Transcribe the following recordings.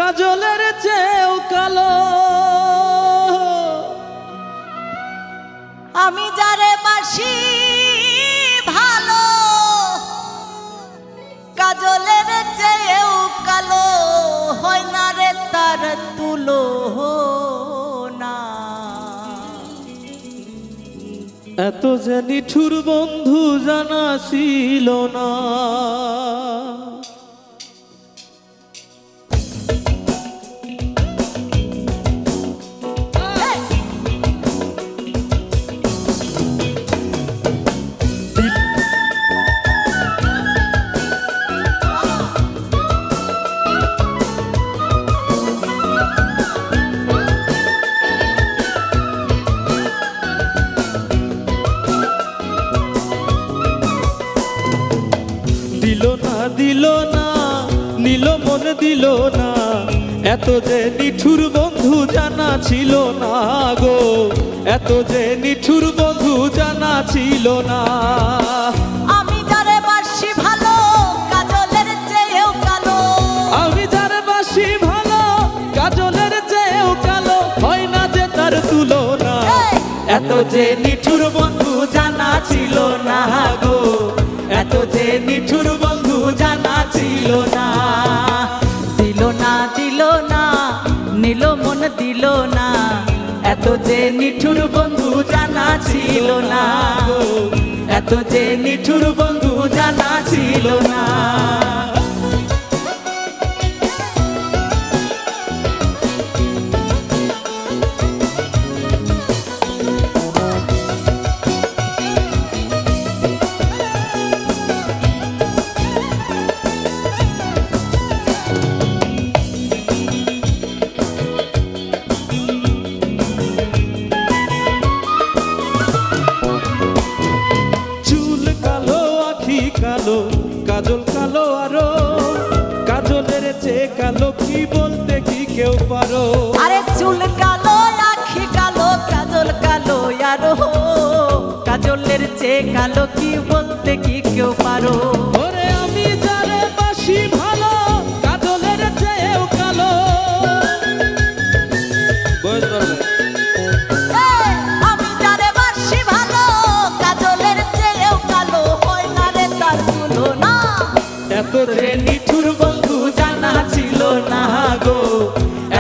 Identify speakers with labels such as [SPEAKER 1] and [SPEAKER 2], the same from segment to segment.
[SPEAKER 1] কাজলের চেয়েও কালো।
[SPEAKER 2] আমি যারে বাসি ভালো, কাজলের চেয়েও কালো, হয় না রে তার তুলনা।
[SPEAKER 1] এত যে নিঠুর বন্ধু জানা ছিল না। দিল না নিল মন দিল না, এত যে নিঠুর বন্ধু জানা ছিল না গো, এত যে নিঠুর বন্ধু জানা ছিল না।
[SPEAKER 2] আমি যারে বাসি ভালো, কাজলের চেয়েও কালো।
[SPEAKER 1] আমি যারে বাসি ভালো, কাজলের চেয়েও কালো, হয় না যে তার তুলনা। এত যে নিঠুর বন্ধু জানা ছিল না গো, এত যে নিঠুর বন্ধু জানা ছিল না।
[SPEAKER 2] দিল না দিল না নিল মন দিল না,
[SPEAKER 1] এত যে নিঠুর বন্ধু জানা ছিল না গো, এত যে নিঠুর বন্ধু জানা ছিল না। কালো কাজল কালো আরো, কাজলের চেয়ে কালো কি বলতে কি কেউ পারো।
[SPEAKER 2] আরে চুল কালো আখি কালো, কাজল কালো আরো, কাজলের চেয়ে কালো কি বলতে কি কেউ পারো।
[SPEAKER 1] ওরে আমি যারে বাসি ভালো, কাজলের চেয়েও কালো।
[SPEAKER 2] আমি যারে বাসি ভালো, কাজলের চেয়েও কালো, হয় না রে তার তুলনা।
[SPEAKER 1] এত যে নিঠুর বন্ধু জানা ছিল না গো,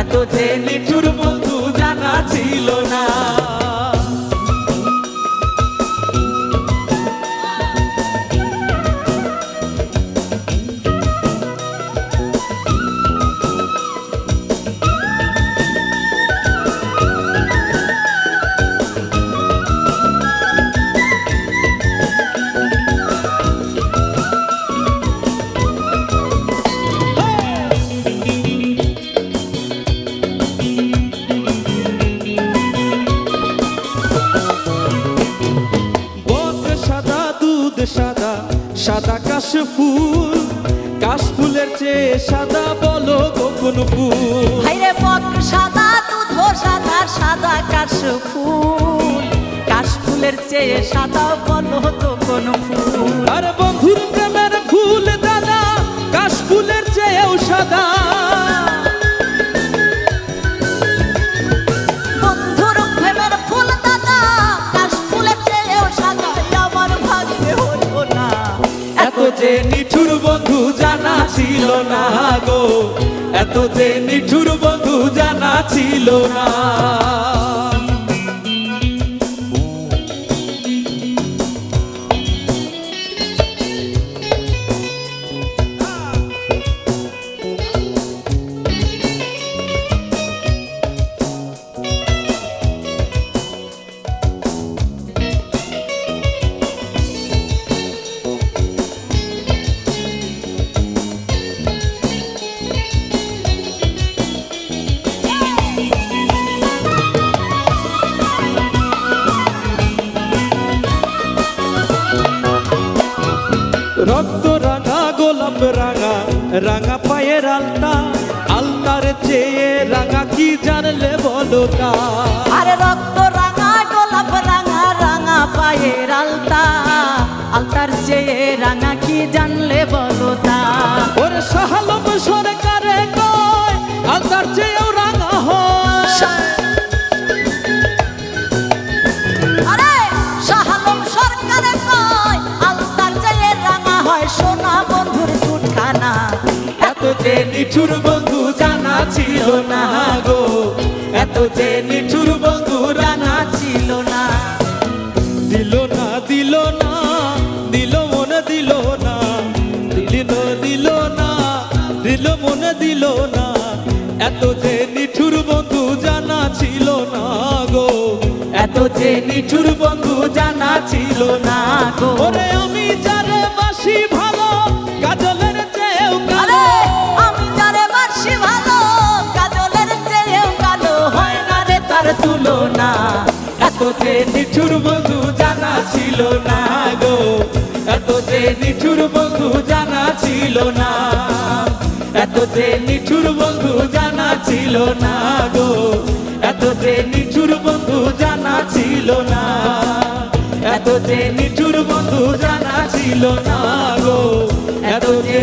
[SPEAKER 1] এত যে নিঠুর বন্ধু জানা ছিল না। সাদা সাদা কাশফুল, কাশফুলের চেয়ে সাদা বলো কোন ফুল।
[SPEAKER 2] হাইরে বক সাদা দুধ সাদা, সাদা কাশফুল, কাশফুলের চেয়ে সাদা বলো তো কোন ফুল।
[SPEAKER 1] আরে বন্ধুর প্রেমের ফুল দাদা, কাশফুলের চেয়েও সাদা।
[SPEAKER 2] বন্ধুর প্রেমের ফুল দাদা, কাশফুলের চেয়েও সাদা, আমার ভাগ্যে হলো না।
[SPEAKER 1] এত যে নিঠুর বন্ধু জানা ছিল না গো, এত যে নিঠুর বন্ধু জানা ছিল না। রক্ত রাঙা গোলাপ রাঙা, রাঙা পায়ের আলতা, আলতার চেয়ে রাঙা কি জানলে বলো তা।
[SPEAKER 2] আরে রক্ত রাঙা গোলাপ রাঙা, রাঙা পায়ের আলতা, আলতার চেয়ে রাঙা কি জানলে বলো তা।
[SPEAKER 1] ওরে শাহালম সরকারে কয়, যে নিঠুর বন্ধু জানা ছিল না গো, এত যে নিঠুর বন্ধু জানা
[SPEAKER 2] ছিল না।
[SPEAKER 1] দিল না দিল না, দিল মনে দিল না, দিল দিল না, দিল মনে দিল না, এত যে নিঠুর বন্ধু জানা ছিল না গো, এত যে নিঠুর বন্ধু জানা ছিল না গো। ওরে আমি যারে বাসি ভালো কাজলের চেয়েও কালো,
[SPEAKER 2] আরে আমি যারে বাসি ভালো কাজলের চেয়েও কালো, হয় না রে তার তুলনা।
[SPEAKER 1] এত যে নিঠুর বন্ধু জানা ছিল না গো, এত যে নিঠুর বন্ধু জানা ছিল না, এত যে নিঠুর বন্ধু জানা ছিল না গো, এত যে নিঠুর বন্ধু জানা ছিল না, এত যে নিঠুর বন্ধু জানা ছিল না গো, এত যে